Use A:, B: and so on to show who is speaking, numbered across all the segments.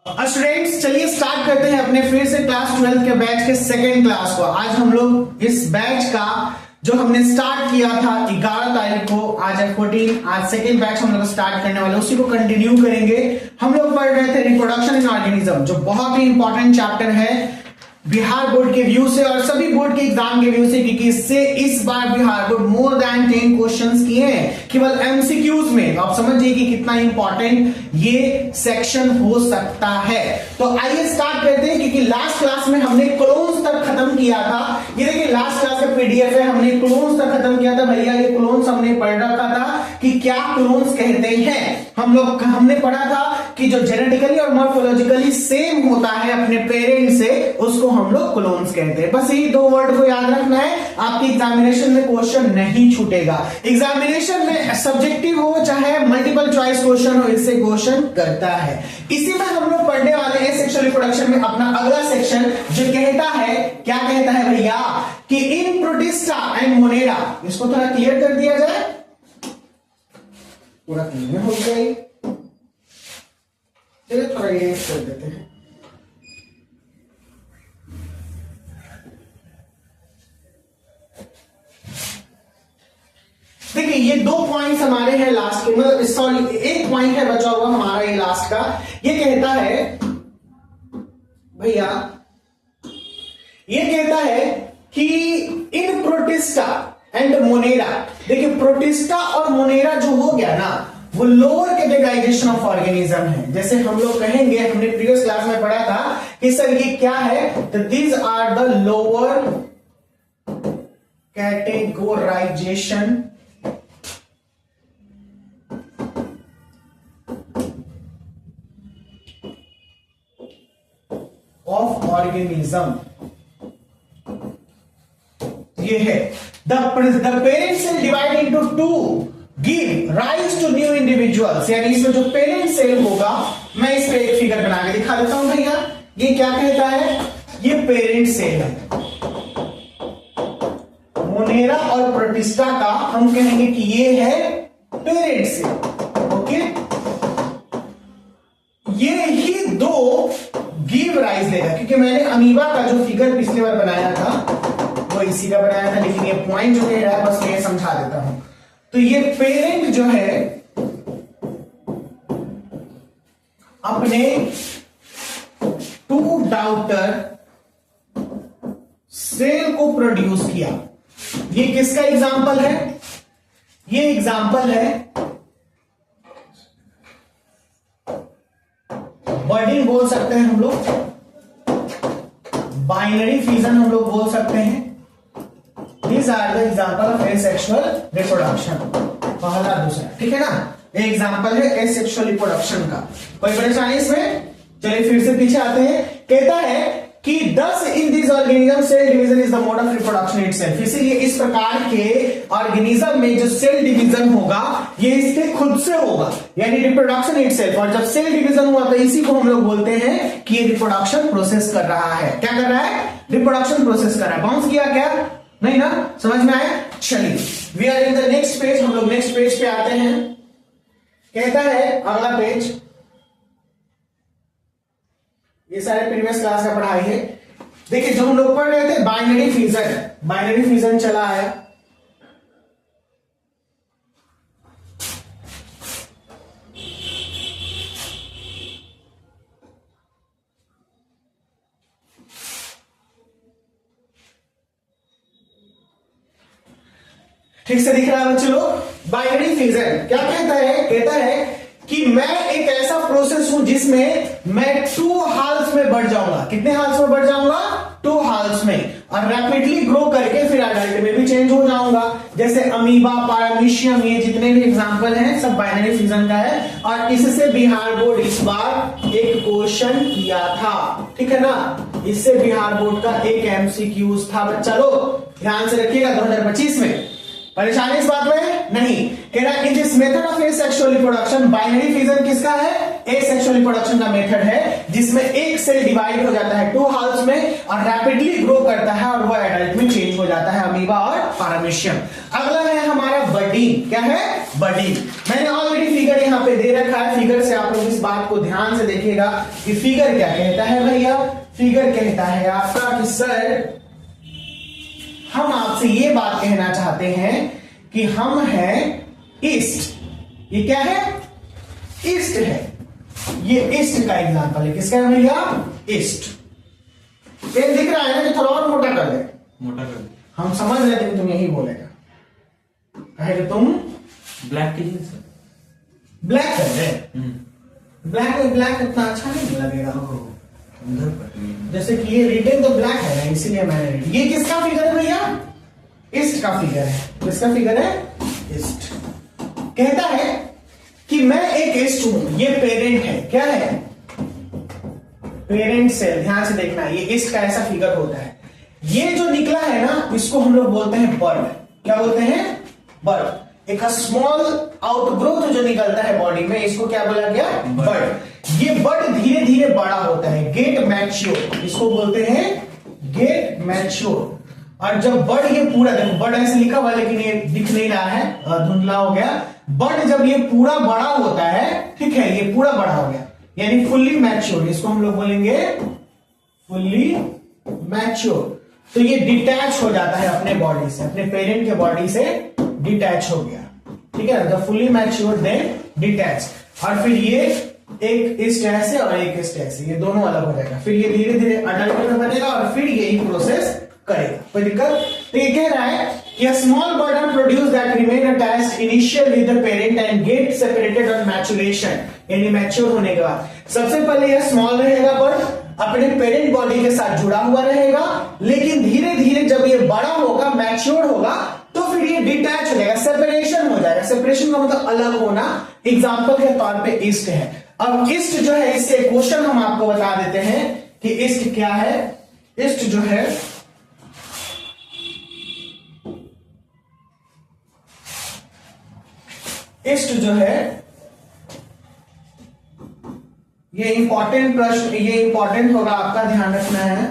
A: Students चलिए start करते हैं अपने फिर से क्लास 12 के बैच के सेकेंड क्लास को। आज हम लोग इस बैच का जो हमने स्टार्ट किया था 11 तारीख को, आज है 14, आज सेकेंड बैच हम लोग स्टार्ट करने वाले, उसी को कंटिन्यू करेंगे। हम लोग पढ़ रहे थे रिप्रोडक्शन इन ऑर्गेनिज्म, जो बहुत ही इंपॉर्टेंट चैप्टर है बिहार बोर्ड के व्यू से और सभी बोर्ड के एग्जाम के व्यू से, क्योंकि इससे इस बार Bihar board more than 10 questions किए हैं केवल एमसीक्यूज में। आप समझिए कि कितना इंपॉर्टेंट ये सेक्शन हो सकता है। तो आइए स्टार्ट करते हैं, क्योंकि लास्ट क्लास में हमने क्लोन्स तक खत्म किया था। ये देखिए लास्ट क्लास का पीडीएफ है, हमने क्लोन्स तक खत्म किया था भैया। ये क्लोन्स हमने पढ़ रखा था कि क्या क्लोन्स कहते हैं। हमने पढ़ा था कि जो जेनेटिकली और मॉर्फोलॉजिकली सेम होता है अपने पेरेंट से, उसको हम लोग क्लोन्स कहते हैं। बस यही दो वर्ड को याद रखना है, आपकी एग्जामिनेशन में क्वेश्चन नहीं छूटेगा। एग्जामिनेशन में सब्जेक्टिव हो चाहे मल्टीपल चॉइस क्वेश्चन हो, इससे क्वेश्चन करता है। इसी में हम लोग पढ़ने वाले हैं सेक्सुअल रिप्रोडक्शन में अपना अगला सेक्शन, जो कहता है, क्या कहता है भैया, कि इन प्रोटिस्टा एंड मोनेरा। इसको थोड़ा क्लियर कर दिया जाए, पूरा क्लियर हो गया। चलिए थोड़ा ये कर देते हैं। देखिए ये दो पॉइंट्स हमारे हैं लास्ट के, मतलब सॉरी एक पॉइंट है बचा हुआ हमारा ये लास्ट का। ये कहता है भैया, ये कहता है कि इन प्रोटिस्टा एंड मोनेरा। देखिए प्रोटिस्टा और मोनेरा जो हो गया ना, वो लोअर कैटेगराइजेशन ऑफ ऑर्गेनिज्म है। जैसे हम लोग कहेंगे, हमने प्रीवियस क्लास में पढ़ा था कि सर ये क्या है, तो these are the lower categorization of organism. ये है the parent cell divide into two give rise to new individuals. यानी इसमें जो पेरेंट सेल होगा, मैं इस पे एक फिगर बना के दिखा देता हूं भैया। ये क्या कहता है, ये पेरेंट सेल है। मोनेरा और प्रोटिस्टा का हम कहेंगे कि ये है पेरेंट सेल। ओके, ये ही दो गिव राइज देगा, क्योंकि मैंने अमीबा का जो फिगर पिछली बार बनाया था वो इसी का बनाया था, लेकिन ये पॉइंट जो कह रहा है बस मैं समझा देता हूं। तो ये पेरेंट जो है अपने टू डाउटर सेल को प्रोड्यूस किया। ये किसका एग्जाम्पल है, ये एग्जाम्पल है बर्डिंग बोल सकते हैं हम लोग, बाइनरी फ्यूजन हम लोग बोल सकते हैं। These are the example of asexual reproduction। पहला दूसरा, ठीक है ना, ये एग्जाम्पल है asexual reproduction का। कोई परेशानी इसमें? चलिए फिर से पीछे आते हैं। कहता है कि thus in this organism cell division is the mode of reproduction itself। इसीलिए इस प्रकार के ऑर्गेनिज्म में जो सेल डिवीजन होगा ये इसके खुद से होगा, यानी रिप्रोडक्शन इटसेल्फ। और जब सेल डिवीजन हुआ तो इसी को हम लोग बोलते हैं कि ये रिप्रोडक्शन प्रोसेस कर रहा है। क्या कर रहा है, रिप्रोडक्शन प्रोसेस कर रहा है। बाउंस किया क्या, नहीं ना, समझ में आया। चलिए we are in the next page, हम लोग नेक्स्ट पेज पे आते हैं। कहता है अगला पेज, ये सारे प्रीवियस क्लास का पढ़ाई है। देखिए जो हम लोग पढ़ रहे थे बाइनरी फ्यूजन, बाइनरी फ्यूजन चला आया। ठीक से दिख रहा है बच्चों लोग, बाइनरी फ्यूजन क्या कहता है, कहता है कि मैं एक ऐसा प्रोसेस हूं जिसमें मैं 2 हाल्स में बढ़ जाऊंगा। कितने हाल्स में बढ़ जाऊंगा, 2 हाल्स में, और रैपिडली ग्रो करके फिर अडल्ट में भी चेंज हो जाऊंगा। जैसे अमीबा, पारामीशियम, ये जितने भी एग्जांपल हैं सब बाइनरी फ्यूजन का है। और इससे बिहार बोर्ड इस बार एक क्वेश्चन किया था, ठीक है ना, इससे बिहार बोर्ड का एक एमसीक्यूज था। बच्चा लोग ध्यान से रखिएगा 2025 में। परेशानी इस बात में नहीं, कह रहा है in this method of asexual reproduction binary fusion किसका है, एसेक्सुअल रिप्रोडक्शन का मेथड है जिसमें एक सेल डिवाइड हो जाता है 2 हाउस में और रैपिडली ग्रो करता है और वो एडल्ट में चेंज हो जाता है, अमीबा और पारामीशियम। अगला है हमारा बडिंग। क्या है? बडिंग। मैंने ऑलरेडी फिगर यहां पे दे रखा है, फिगर से आप लोग इस बात को ध्यान से देखिएगा कि फिगर क्या कहता है भैया। फिगर कहता है आपका कि सर हम आपसे ये बात कहना चाहते हैं कि हम हैं ईस्ट। ये क्या है? ईस्ट है। ये ईस्ट का एग्जांपल है। किसका है भैया? ईस्ट। पेन दिख रहा है ना कि थोड़ा और मोटा कर दे? मोटा कर दे। हम समझ रहे थे कि तुम यही बोलेगा, कहे तुम
B: ब्लैक की जींस
A: ब्लैक कर दे। ब्लैक इतना अच्छा नहीं लगेगा जैसे कि ये रिटन तो ब्लैक है ना, इसीलिए मैंने। ये किसका फिगर है भैया? ईस्ट का फिगर है। किसका फिगर है? ईस्ट। कहता है कि मैं एक ईस्ट हूं, ये पेरेंट है। क्या है? Parent cell. ध्यान से देखना, ये ईस्ट का ऐसा फिगर होता है। ये जो निकला है ना, इसको हम लोग बोलते हैं बर्ड। क्या बोलते हैं? बर्ड। एक स्मॉल आउटग्रोथ जो निकलता है बॉडी में, इसको क्या बोला गया? बर्ड। ये बर्ड धीरे धीरे बड़ा होता है, गेट मैच्योर। इसको बोलते हैं गेट मैच्योर। और जब बर्ड ये पूरा, देखो बर्ड ऐसे लिखा हुआ लेकिन ये दिख नहीं रहा है, धुंधला हो गया। बर्ड जब ये पूरा बड़ा होता है, ठीक है, ये पूरा बड़ा हो गया यानी फुल्ली मैच्योर, इसको हम लोग बोलेंगे फुल्ली मैच्योर। तो ये डिटैच हो जाता है अपने बॉडी से, अपने पेरेंट के बॉडी से डिटैच हो गया। ठीक है, the fully mature then detach. और फिर ये एक इस ऐसे और एक इस ऐसे, ये दोनों अलग हो जाएगा। फिर ये धीरे धीरे अडल्ट में बनेगा और फिर यही प्रोसेस करेगा। कोई दिक्कत? तो ये कह रहा है कि a small bird are produced that remain attached initially with the parent and get separated on maturation, यानी मैच्योर होने के बाद। सबसे पहले यह स्मॉल रहेगा, बर्ड अपने पेरेंट बॉडी के साथ जुड़ा हुआ रहेगा, लेकिन धीरे धीरे जब ये बड़ा होगा, मैच्योर होगा, तो फिर ये डिटैच हो जाएगा, सेपरेशन हो जाएगा। सेपरेशन का मतलब अलग होना। एग्जाम्पल के तौर पे ईस्ट है। अब ईस्ट जो है, इससे क्वेश्चन हम आपको बता देते हैं कि ईस्ट क्या है। ईस्ट जो है, ईस्ट जो है, ये इंपॉर्टेंट प्रश्न, ये इंपॉर्टेंट होगा, आपका ध्यान रखना है।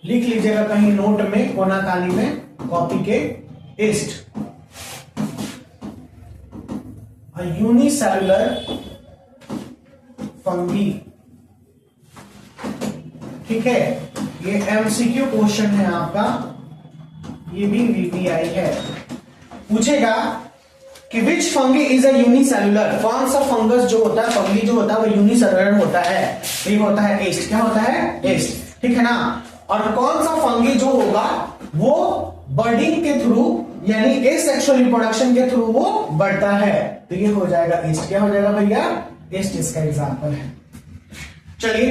A: लिख लीजिएगा कहीं नोट में, कोना कानी में, कॉपी के। East unicellular fungi. ठीक है, ये एमसीक्यू क्वेश्चन है आपका, ये भी वीपीआई है। पूछेगा कि विच फंगी इज अ यूनिसेलुलर, कौन सा फंगस जो होता है, फंगी जो होता है वो यूनिसेलुलर होता है। ये होता है ईस्ट। क्या होता है? ईस्ट। ठीक है ना। और कौन सा फंगी जो होगा वो बर्डिंग के थ्रू यानी एसेक्सुअल रिप्रोडक्शन के थ्रू वो बढ़ता है, तो ये हो जाएगा ईस्ट। क्या हो जाएगा भैया? ईस्ट इसका एग्जाम्पल है। चलिए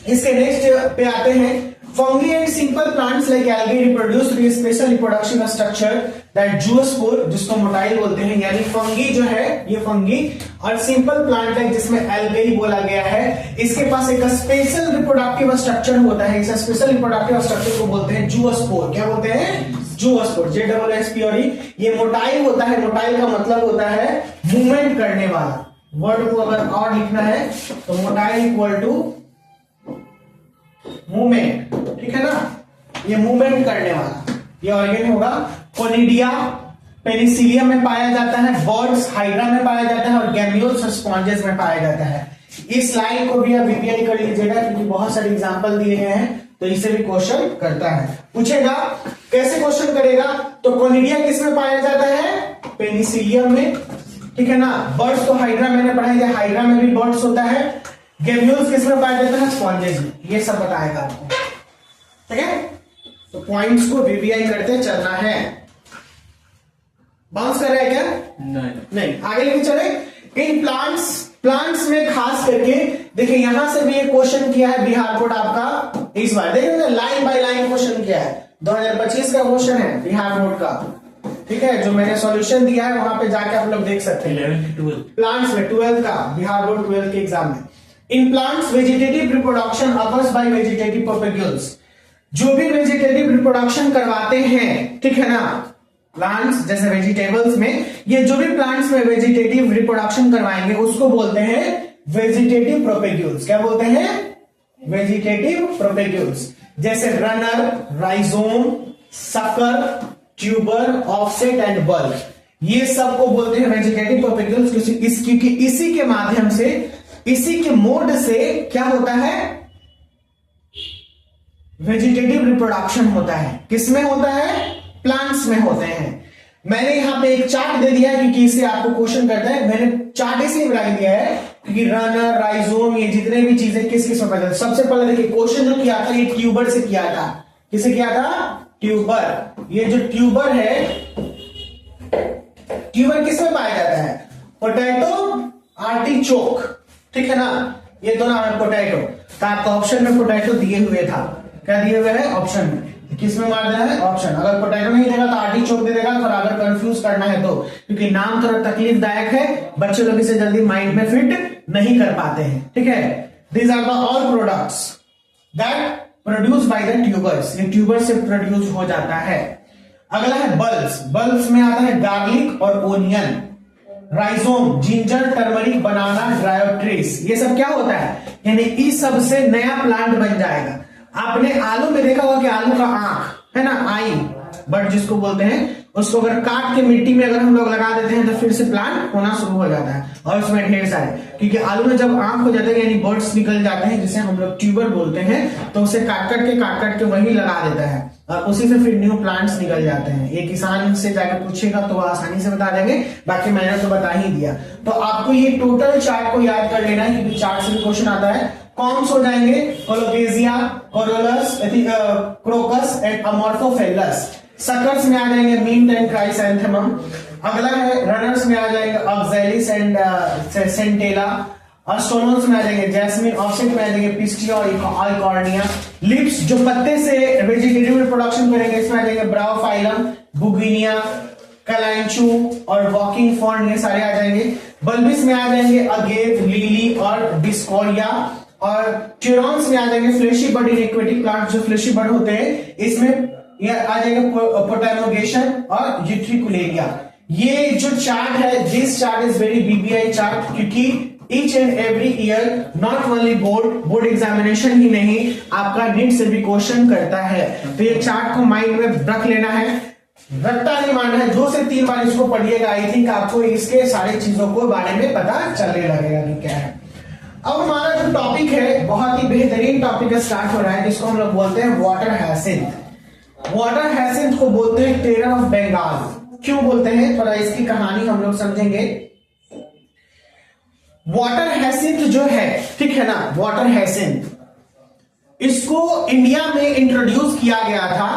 A: इसके नेक्स्ट पे आते हैं। Fungi and simple plants like algae reproduce through a special reproduction structure that zoospore, जिसको मोटाइल बोलते हैं। यानी फंगी जो है, ये फंगी और सिंपल प्लांट है जिसमें एल्गाई बोला गया है, इसके पास एक स्पेशल रिप्रोडक्टिव स्ट्रक्चर होता है। इस स्पेशल रिप्रोडक्टिव स्ट्रक्चर को बोलते हैं जूस्पोर। क्या बोलते हैं? जूस्पोर। JSSPOR। ये मोटाइल होता है। मोटाइल का मतलब होता है मूवमेंट करने वाला। वर्ड को अगर और लिखना है तो मोटाइल इक्वल टू मूवमेंट। ठीक है ना, ये मूवमेंट करने वाला ये ऑर्गेन होगा। कोनिडिया पेनिसिलियम में पाया जाता है, बर्ड्स हाइड्रा में पाया जाता है और गैम्यूल्स स्पॉन्जेस में पाया जाता है। इस लाइन को भी आप वीपीआई कर लीजिएगा क्योंकि बहुत सारे एग्जांपल दिए गए हैं, तो इससे भी क्वेश्चन करता है। पूछेगा कैसे क्वेश्चन करेगा, तो कोनिडिया किस में पाया जाता है? पेनिसिलियम में। ठीक है ना। बर्ड्स तो हाइड्रा मैंने पढ़ाई है, हाइड्रा में भी बर्ड्स होता है। गैम्यूल्स किस में पाया जाता है? स्पॉन्जेस में। ये सब बताएगा आपको। ठीक है, तो पॉइंट्स को वीवीआई करते चलना है। बाउंस कर रहा है क्या? नहीं। आगे लेके चले। इन प्लांट्स में खास करके देखिए, यहां से भी एक क्वेश्चन किया है बिहार बोर्ड आपका इस बार। देखिए लाइन बाय लाइन क्वेश्चन किया है। 2025 का क्वेश्चन है बिहार बोर्ड का। ठीक है, जो मैंने सॉल्यूशन दिया है वहां पे जाके आप लोग देख सकते हैं। 11 प्लांट्स में 12 का बिहार बोर्ड 12 के एग्जाम में। In plants vegetative reproduction occurs by vegetative propagules. जो भी वेजिटेटिव रिप्रोडक्शन करवाते हैं, ठीक है ना, प्लांट्स जैसे वेजिटेबल्स में, ये जो भी प्लांट्स में वेजिटेटिव रिप्रोडक्शन करवाएंगे उसको बोलते हैं वेजिटेटिव प्रोपेग्यूल्स। क्या बोलते हैं? Vegetative propagules. जैसे runner, rhizome, sucker, tuber, offset and bulb, ये सब को बोलते हैं वेजिटेटिव प्रोपेग्यूल्स, क्योंकि इसी के माध्यम से, इसी के मोड से क्या होता है? वेजिटेटिव रिप्रोडक्शन होता है। किसमें होता है? प्लांट्स में होते हैं। मैंने यहां पे एक चार्ट दे दिया है क्योंकि इससे आपको क्वेश्चन करता है। मैंने चार्ट इसलिए बना दिया है क्योंकि रनर, राइजोम, ये जितने भी चीजें किस किस में पता। सबसे पहले देखिए क्वेश्चन जो किया था ये ट्यूबर से किया था। किसे किया था? ट्यूबर। ये जो ट्यूबर है, ट्यूबर किसमें पाया जाता है? पोटैटो, आर्टिचोक, ठीक है ना, ये तो नाम है पोटैटो। तो आपका ऑप्शन में पोटैटो दिए हुए था। क्या दिए हुए है? ऑप्शन में। किसमें मार देना है? ऑप्शन। अगर पोटैटो नहीं देगा तो आर्टिचोक दे देगा। थोड़ा अगर कंफ्यूज करना है तो, क्योंकि नाम थोड़ा तकलीफदायक है, बच्चे लोग इसे जल्दी माइंड में फिट नहीं कर पाते हैं, ठीक है। These are the all products that produce by the tubers, ये ट्यूबर से प्रोड्यूस हो जाता है। अगला है बल्ब्स। बल्ब्स में आता है गार्लिक और ओनियन, राइजोम, जिंजर, टर्मरिक, बनाना, ड्रायोट्रीस। ये सब क्या होता है? यानी इस सब से नया प्लांट बन जाएगा। आपने आलू में देखा होगा कि आलू का आंख है ना, आई बट जिसको बोलते हैं, उसको अगर काट के मिट्टी में अगर हम लोग लगा देते हैं तो फिर से प्लांट होना शुरू हो जाता है। और उसमें ढेर सारे, क्योंकि आलू में जब आंख हो जाता है यानी बर्ड्स निकल जाते हैं, जिसे हम लोग ट्यूबर बोलते हैं, तो उसे काट काट के वही लगा देता है और उसी से फिर न्यू प्लांट्स निकल जाते हैं। ये किसान से जाकर पूछेगा तो वो आसानी से बता देंगे, बाकी मैंने तो बता ही दिया। तो आपको ये टोटल चार्ट को याद कर लेना है क्योंकि चार्ट से भी क्वेश्चन आता है। कॉम्स हो जाएंगे कोलोकेशिया, कोरोलस, क्रोकस एंड अमोर्फोफेलस। सकर्स में आ जाएंगे मिंट एंड क्राइसैंथेमम। अगला है रनर्स में आ जाएंगे ऑक्सैलिस एंड सेंटेला। और स्टोनोन्स में आ जाएंगे जैस्मिन। ऑफसेट में आ जाएंगे पिस्टिया और आइकॉर्निया। लिप्स जो पत्ते से वेजिटेटिव रिप्रोडक्शन करेंगे, इसमें आ जाएंगे ब्रायोफाइलम, बुगिनिया, कलांचू और वॉकिंग फॉर्न, ये सारे आ जाएंगे। बल्बिस में आ जाएंगे अगेव, लिली और डिस्कोरिया। और ट्यूरॉन्स में आ जाएंगे fleshy bud in aquatic plant, जो फ्लेशी बड होते हैं, इसमें ये आ जाएगा पोटामोगेशन और यूट्रिकुलेरिया। ये जो चार्ट है, this chart is very VVI chart, क्योंकि each and every year not only board examination ही नहीं, आपका नीट से भी क्वेश्चन करता है। तो ये चार्ट को माइंड में रख लेना है, रट्टा नहीं मारना है। 2 से 3 बार इसको पढ़िएगा, आई थिंक आपको इसके सारी चीजों को बारे में पता चलने लगेगा कि क्या है। अब हमारा जो टॉपिक है, बहुत ही बेहतरीन टॉपिक स्टार्ट हो रहा है, जिसको हम लोग बोलते हैं वाटर हायसिंथ। वाटर हायसिंथ को बोलते हैं टेरर ऑफ बंगाल। क्यों बोलते हैं, थोड़ा इसकी कहानी हम लोग समझेंगे। वाटर हायसिंथ जो है, ठीक है ना, वाटर हायसिंथ, इसको इंडिया में इंट्रोड्यूस किया गया था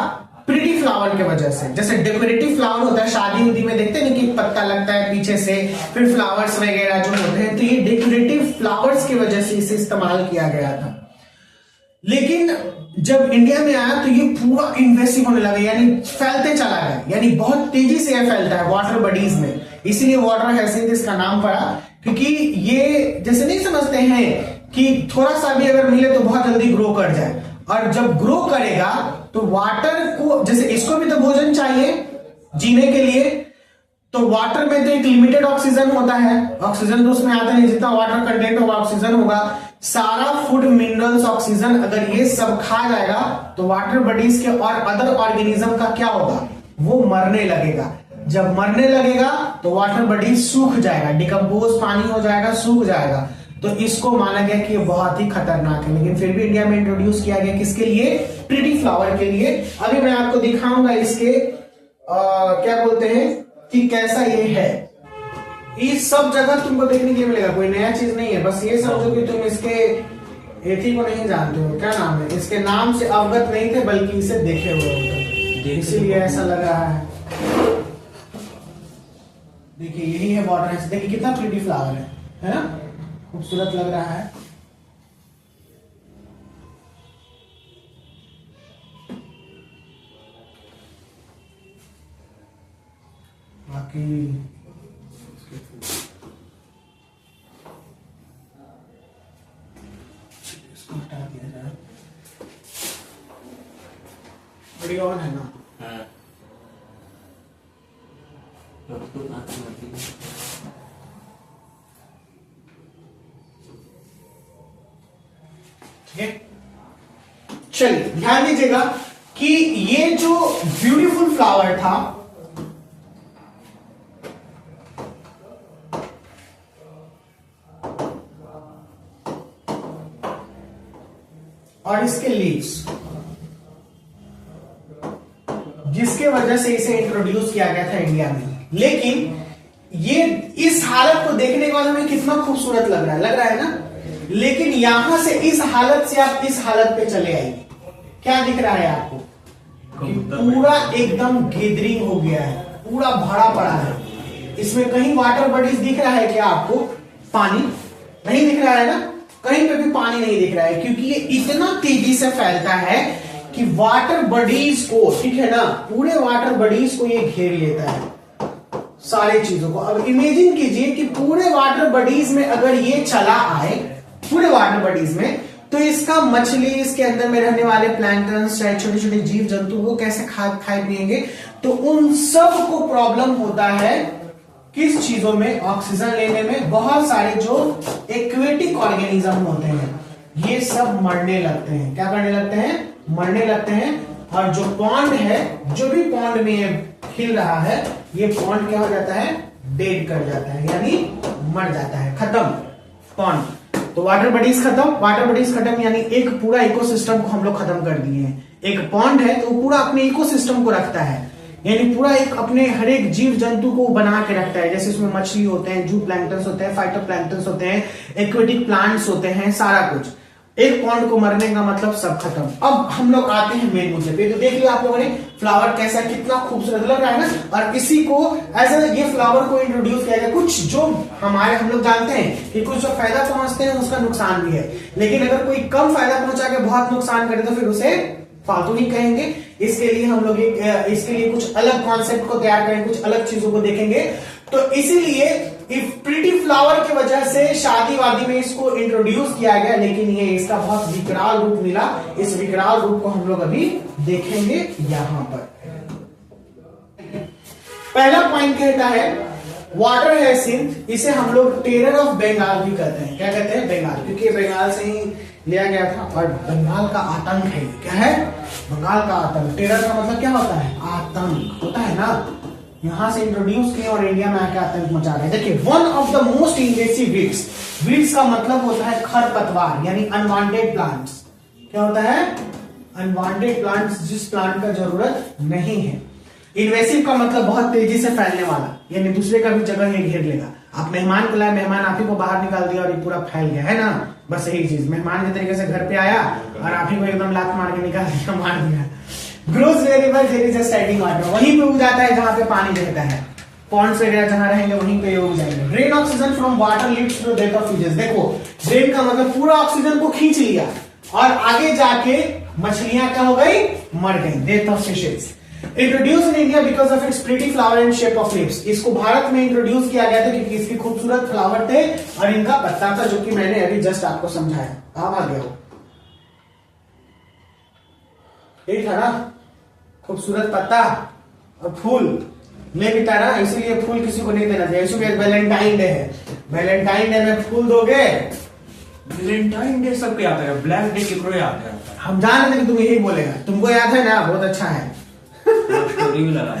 A: प्रिटी फ्लावर के वजह से। जैसे डेकोरेटिव फ्लावर होता है, शादी उदी में देखते हैं कि पत्ता लगता है पीछे से, फिर फ्लावर्स वगैरह जो होते हैं, तो ये डेकोरेटिव फ्लावर्स की वजह से इसे इस्तेमाल किया गया था। लेकिन जब इंडिया में आया तो ये पूरा इन्वेसिव होने लगा, यानी फैलते चला गया, यानी बहुत तेजी से यह फैलता है वाटर बॉडीज में, इसीलिए वाटर हायसिंथ इसका नाम पड़ा। क्योंकि ये जैसे नहीं समझते हैं कि थोड़ा सा भी अगर मिले तो बहुत जल्दी ग्रो कर जाए, और जब ग्रो करेगा तो वाटर को, जैसे इसको भी तो भोजन चाहिए जीने के लिए, तो वाटर में तो एक लिमिटेड ऑक्सीजन होता है, ऑक्सीजन तो उसमें आता नहीं, जितना वाटर कंटेंट होगा ऑक्सीजन होगा। सारा फूड, मिनरल्स, ऑक्सीजन अगर ये सब खा जाएगा तो वाटर बॉडीज के और अदर ऑर्गेनिज्म का क्या होगा, वो मरने लगेगा। जब मरने लगेगा तो वाटर बॉडी सूख जाएगा, डिकम्पोज पानी हो जाएगा, सूख जाएगा। तो इसको माना गया कि ये बहुत ही खतरनाक है, लेकिन फिर भी इंडिया में इंट्रोड्यूस किया गया। किसके लिए? प्रिटी फ्लावर के लिए। अभी मैं आपको दिखाऊंगा इसके क्या बोलते हैं कि कैसा ये है। इस सब जगह तुमको देखने के लिए मिलेगा, कोई नया चीज नहीं है। बस ये समझो कि तुम इसके एथी को नहीं जानते हो, क्या नाम है, इसके नाम से अवगत नहीं थे, बल्कि इसे देखे हुए होते, इसीलिए ऐसा लग रहा है। देखिए यही है वाटर हायसिंथ, देखिए कितना प्रिटी फ्लावर है ना, खूबसूरत लग रहा है। बाकी इसको हटा दिया जाए, बढ़िया ऑन है ना। ठीक है। चलिए ध्यान दीजिएगा कि ये जो ब्यूटीफुल फ्लावर था और इसके लीव्स, जिसके वजह से इसे इंट्रोड्यूस किया गया था इंडिया में, लेकिन ये इस हालत को देखने के बाद हमें कितना खूबसूरत लग रहा है ना, लेकिन यहां से इस हालत से आप इस हालत पे चले आइए, क्या दिख रहा है आपको कि पूरा एकदम गेदरिंग हो गया है, पूरा भरा पड़ा है। इसमें कहीं वाटर बॉडीज दिख रहा है क्या आपको? पानी नहीं दिख रहा है ना, कहीं पे भी पानी नहीं दिख रहा है, क्योंकि ये इतना तेजी से फैलता है कि वाटर बॉडीज को, ठीक है ना, पूरे वाटर बॉडीज को ये घेर लेता है, सारी चीजों को। अब इमेजिन कीजिए कि पूरे वाटर बॉडीज में अगर ये चला आए, पूरे वाटर बॉडीज में, तो इसका मछली, इसके अंदर में रहने वाले प्लैंक्टन्स, चाहे छोटे छोटे जीव जंतु, वो कैसे खाए पिएंगे? तो उन सब को प्रॉब्लम होता है किस चीजों में? ऑक्सीजन लेने में। बहुत सारे जो एक्वेटिक ऑर्गेनिज्म होते हैं ये सब मरने लगते हैं। क्या करने लगते हैं? मरने लगते हैं। और जो पॉन्ड है, जो भी पॉन्ड में ये खिल रहा है, ये पॉन्ड क्या हो जाता है? डेड कर जाता है, यानी मर जाता है, खत्म पॉन्ड। तो वाटर बॉडीज खत्म, वाटर बॉडीज खत्म यानी एक पूरा इकोसिस्टम को हम लोग खत्म कर दिए हैं। एक पॉन्ड है तो पूरा अपने इकोसिस्टम को रखता है, यानी पूरा एक अपने हर एक जीव जंतु को बना के रखता है। जैसे उसमें मछली होते हैं, जू प्लैंक्टन्स होते हैं, फाइटोप्लैंक्टन्स होते हैं, एक्वेटिक प्लांट्स होते हैं, सारा कुछ। एक पॉन्ड को मरने का मतलब सब खत्म। अब हम लोग आते हैं मेन मुद्दे पे। तो देख लिया आप लोगों ने फ्लावर कैसा, कितना खूबसूरत लग रहा है ना। और इसी को ऐसा ये फ्लावर को इंट्रोड्यूस किया गया। कुछ जो हम लोग जानते हैं कि कुछ जो फायदा पहुंचते हैं उसका नुकसान भी है, लेकिन अगर कोई कम फायदा पहुंचा के बहुत नुकसान करे तो फिर उसे फालतू नहीं कहेंगे। इसके लिए हम लोग इसके लिए कुछ अलग कॉन्सेप्ट को तैयार करेंगे, कुछ अलग चीजों को देखेंगे। तो इसीलिए इफ प्रिटी फ्लावर की वजह से शादी वादी में इसको इंट्रोड्यूस किया गया, लेकिन ये इसका बहुत विकराल रूप मिला। इस विकराल रूप को हम लोग अभी देखेंगे यहां पर। पहला पॉइंट कहता है वाटर हायसिंथ, इसे हम लोग टेरर ऑफ बंगाल भी कहते हैं। क्या कहते हैं? बंगाल, क्योंकि बंगाल से ही लिया गया था और बंगाल का आतंक है। क्या है? बंगाल का आतंक। टेरर का मतलब क्या होता है? आतंक होता है ना। यहां से इंट्रोड्यूस किए और इंडिया में आके आतंक मचा रहे हैं। देखिए, one of the most invasive weeds, weeds का मतलब होता है खरपतवार, यानी अनवांटेड प्लांट्स। क्या होता है? अनवांटेड प्लांट्स, जिस प्लांट का जरूरत नहीं है। इन्वेसिव का मतलब बहुत तेजी से फैलने वाला, यानी दूसरे का भी जगह ये घेर लेगा। आप मेहमान को लाए, मेहमान आप ही को बाहर निकाल दिया और ये पूरा फैल गया, है ना। बस यही चीज, मेहमान के तरीके से घर पे आया और आप ही को एकदम लात मार के निकाल दिया, मार दिया। Grows wherever there is a standing water, वहीं पे उग जाता है जहां पे पानी रहता है। पॉन्ड्स वगैरह जहां रहेंगे वहीं पे उग जाएंगे। Drain oxygen from water leads to death of fishes. देखो, ड्रेन का मतलब पूरा ऑक्सीजन को खींच लिया और आगे जाके मछलियां क्या हो गई? मर गई, death of fishes. Introduce in India because of its pretty flower and shape of leaves. इसको भारत में इंट्रोड्यूस किया गया था क्योंकि इसके खूबसूरत फ्लावर थे और इनका पत्ता था, जो कि मैंने अभी जस्ट आपको समझाया। काम आ गया वो, यही था ना, खूबसूरत पत्ता और फूल ले भी ना, इसीलिए फूल किसी को नहीं देना चाहिए। इसलिए वैलेंटाइन डे है, वैलेंटाइन डे में फूल दोगे।
B: वैलेंटाइन डे सबको याद है, ब्लैक डे केकरो याद है।
A: हम जान रहे थे कि तुम यही बोलेगा, तुमको याद है ना, बहुत अच्छा है।
B: स्टोरी भी लगा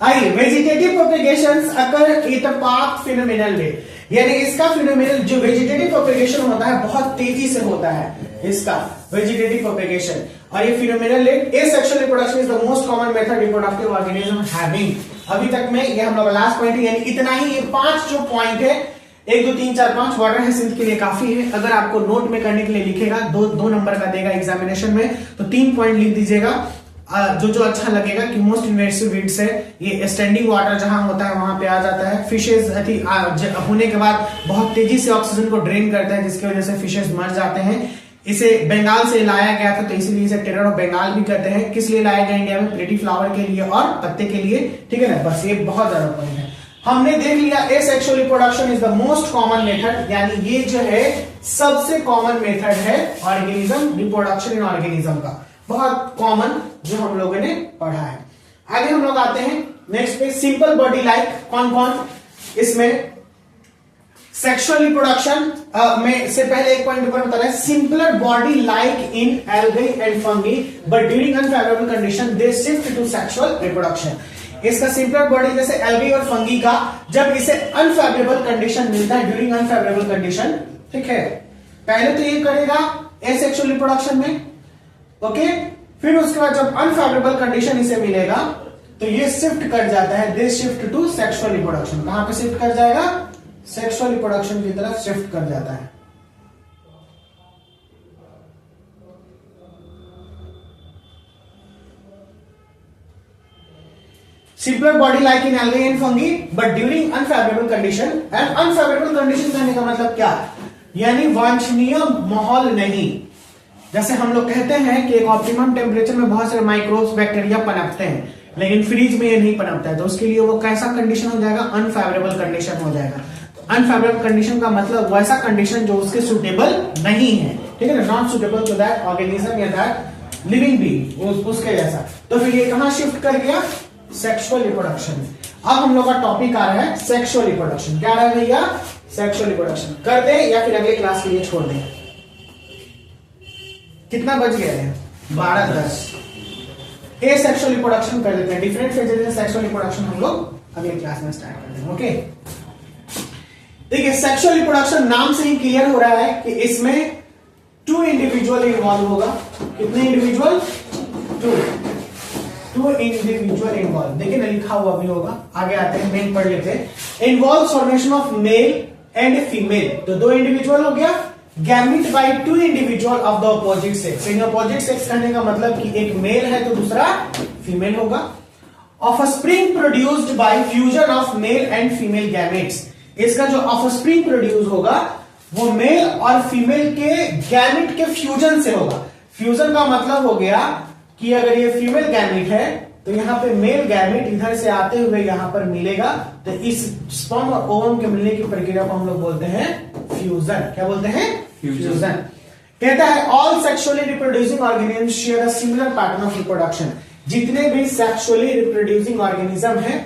A: आइए, vegetative propagations occur at a path phenomenal way, यानी इसका फिनोमिनल जो वेजिटेटिव प्रोपेगेशन होता है बहुत तेजी से होता है इसका वेजिटेटिव प्रोपेगेशन। और ये phenomenal rate asexual reproduction is the most common method reproductive organism having. अभी तक में ये हम लोग लास्ट पॉइंट है, यानी इतना ही। ये 5 जो पॉइंट है, 1 2 3 4 5 वाटर हायसिंथ के लिए काफी है। अगर आपको नोट में करने के लिए लिखेगा, 2 नंबर का देगा एग्जामिनेशन में, तो 3 पॉइंट लिख दीजिएगा जो अच्छा लगेगा कि मोस्ट इन्वेसिव वीड्स है। ये स्टैंडिंग वाटर जहां होता है वहां पे आ जाता है। फिशेज होने के बाद बहुत तेजी से ऑक्सीजन को ड्रेन करता है, जिसकी वजह से फिशेज मर जाते हैं। इसे बंगाल से लाया गया था, तो इसीलिए इसे टेरर ऑफ बंगाल भी कहते हैं। किस लिए लाया गया इंडिया में? प्रिटी फ्लावर के लिए और पत्ते के लिए, ठीक है ना। बस ये बहुत ज्यादा पॉइंट है। हमने देख लिया asexual reproduction is the most common method, यानी ये जो है सबसे कॉमन मेथड है ऑर्गेनिज्म रिप्रोडक्शन इन ऑर्गेनिज्म का, बहुत कॉमन जो हम लोगों ने पढ़ा है। आगे हम लोग आते हैं नेक्स्ट पे, सिंपल बॉडी लाइक। कौन कौन इसमें? सेक्सुअल रिप्रोडक्शन में से पहले एक पॉइंट ऊपर बता रहा है, simpler body like in algae and fungi but during unfavourable condition they shift to sexual reproduction. इसका सिंपलर बॉडी जैसे एल्गी और फंगी का जब इसे अनफेवरेबल कंडीशन मिलता है, ड्यूरिंग अनफेवरेबल कंडीशन, ठीक है, पहले तो ये करेगा एसेक्सुअल रिप्रोडक्शन में, ओके, फिर उसके बाद जब अनफेवरेबल कंडीशन इसे मिलेगा तो ये शिफ्ट कर जाता है, this shift to sexual reproduction. कहां पे शिफ्ट कर जाएगा? सेक्सुअल रिप्रोडक्शन की तरफ शिफ्ट कर जाता है। Simpler body like in algae and fungi but during unfavourable condition. And unfavourable condition कहने का मतलब क्या? यानी वांछनीय माहौल नहीं। जैसे हम लोग कहते हैं कि एक ऑप्टिमम टेम्परेचर में बहुत सारे माइक्रोब्स बैक्टीरिया पनपते हैं, लेकिन फ्रिज में ये नहीं पनपता है, तो उसके लिए वो कैसा कंडीशन हो जाएगा? अनफेवरेबल कंडीशन हो जाएगा। तो अनफेवरेबल कंडीशन का मतलब वैसा कंडीशन जो उसके सुटेबल नहीं है, ठीक है ना, not suitable to that organism या दैट लिविंग बीइंग, उसके जैसा। तो फिर ये कहां शिफ्ट कर गया? Sexual reproduction. अब हम लोग का टॉपिक आ रहा है सेक्सुअल रिप्रोडक्शन। क्या रहा है भैया? Sexual reproduction. कर दे या फिर अगले क्लास के लिए छोड़ दे? कितना बज गया है? 12:10। ए सेक्सुअल रिप्रोडक्शन कर देते हैं। डिफरेंट फेजेस में सेक्सुअल रिप्रोडक्शन हम लोग अगले क्लास में स्टार्ट करते हैं, ओके। देखिए, सेक्सुअल रिप्रोडक्शन नाम से ही क्लियर हो रहा है कि इसमें 2 इंडिविजुअल इन्वॉल्व होगा। कितने इंडिविजुअल? 2 individual involve. देखिए ना, लिखा हुआ भी होगा। आगे आते हैं, मेन पढ़ लेते हैं। Involve formation of male and female, तो 2 इंडिविजुअल हो गया। Gamete by 2 individual of the opposite sex. In opposite sex कहने का मतलब कि एक मेल है तो दूसरा फीमेल होगा। Of spring produced by fusion of male and female gametes. इसका जो ऑफस्प्रिंग प्रोड्यूस होगा वो मेल और फीमेल के गैमेट के फ्यूजन से होगा। फ्यूजन का मतलब हो गया कि अगर ये फीमेल गैमेट है तो यहां पे मेल गैमेट इधर से आते हुए यहां पर मिलेगा, तो इस स्पर्म और ओवम के मिलने की प्रक्रिया को हम लोग बोलते हैं फ्यूजन। क्या बोलते हैं? फ्यूजन। कहता है all sexually reproducing organism share a similar pattern of reproduction. जितने भी सेक्सुअली रिप्रोड्यूसिंग ऑर्गेनिज्म है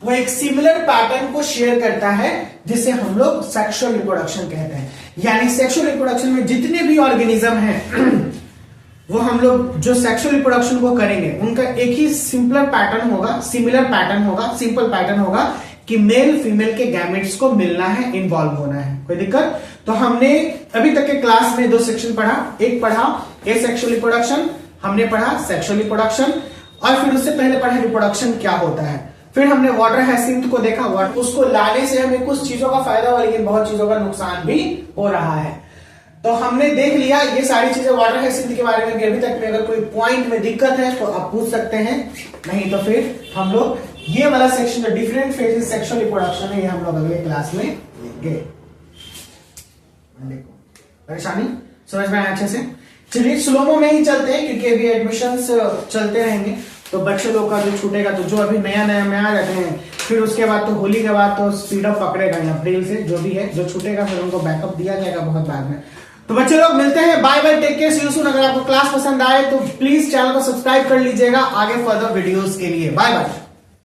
A: वो एक सिमिलर पैटर्न को शेयर करता है, जिसे हम लोग सेक्सुअल रिप्रोडक्शन कहते हैं। यानी सेक्सुअल रिप्रोडक्शन में जितने भी ऑर्गेनिज्म हैं वो हम लोग जो सेक्सुअल रिप्रोडक्शन को करेंगे उनका एक ही सिंपल पैटर्न होगा, सिमिलर पैटर्न होगा, सिंपल पैटर्न होगा कि मेल फीमेल के गैमेट्स को मिलना है, इन्वॉल्व होना है। कोई दिक्कत? तो हमने अभी तक के क्लास में 2 सेक्शन पढ़ा। एक पढ़ा एसेक्सुअल रिप्रोडक्शन, हमने पढ़ा सेक्सुअल रिप्रोडक्शन, और फिर उससे पहले पढ़ा रिप्रोडक्शन क्या होता है। फिर हमने वाटर हाइसिंथ को देखा। उसको लाने से हमें कुछ चीजों का फायदा हुआ, लेकिन बहुत चीजों का नुकसान भी हो रहा है। तो हमने देख लिया ये सारी चीजें वाटर हाइसिंथ के बारे में। अभी तक में अगर कोई पॉइंट में दिक्कत है तो आप पूछ सकते हैं, नहीं तो फिर हम लोग ये वाला सेक्शन जो डिफरेंट फेजेस सेक्सुअल रिप्रोडक्शन है ये हम लोग अगले क्लास में लेंगे। परेशानी समझ में आया अच्छे से? चलिए स्लोमो में ही चलते हैं क्योंकि अभी एडमिशंस चलते रहेंगे, तो बच्चे लोग का जो छूटेगा, तो जो अभी नया नया में आ जाते हैं फिर उसके बाद तो होली के बाद तो स्पीड अप पकड़ेगा अप्रैल से, जो भी है जो छूटेगा फिर उनको बैकअप दिया जाएगा बहुत बाद में। तो बच्चे लोग मिलते हैं, bye bye, take care, see you soon. अगर आपको क्लास पसंद आए तो प्लीज चैनल को सब्सक्राइब कर लीजिएगा आगे फर्दर वीडियोस के लिए। Bye bye.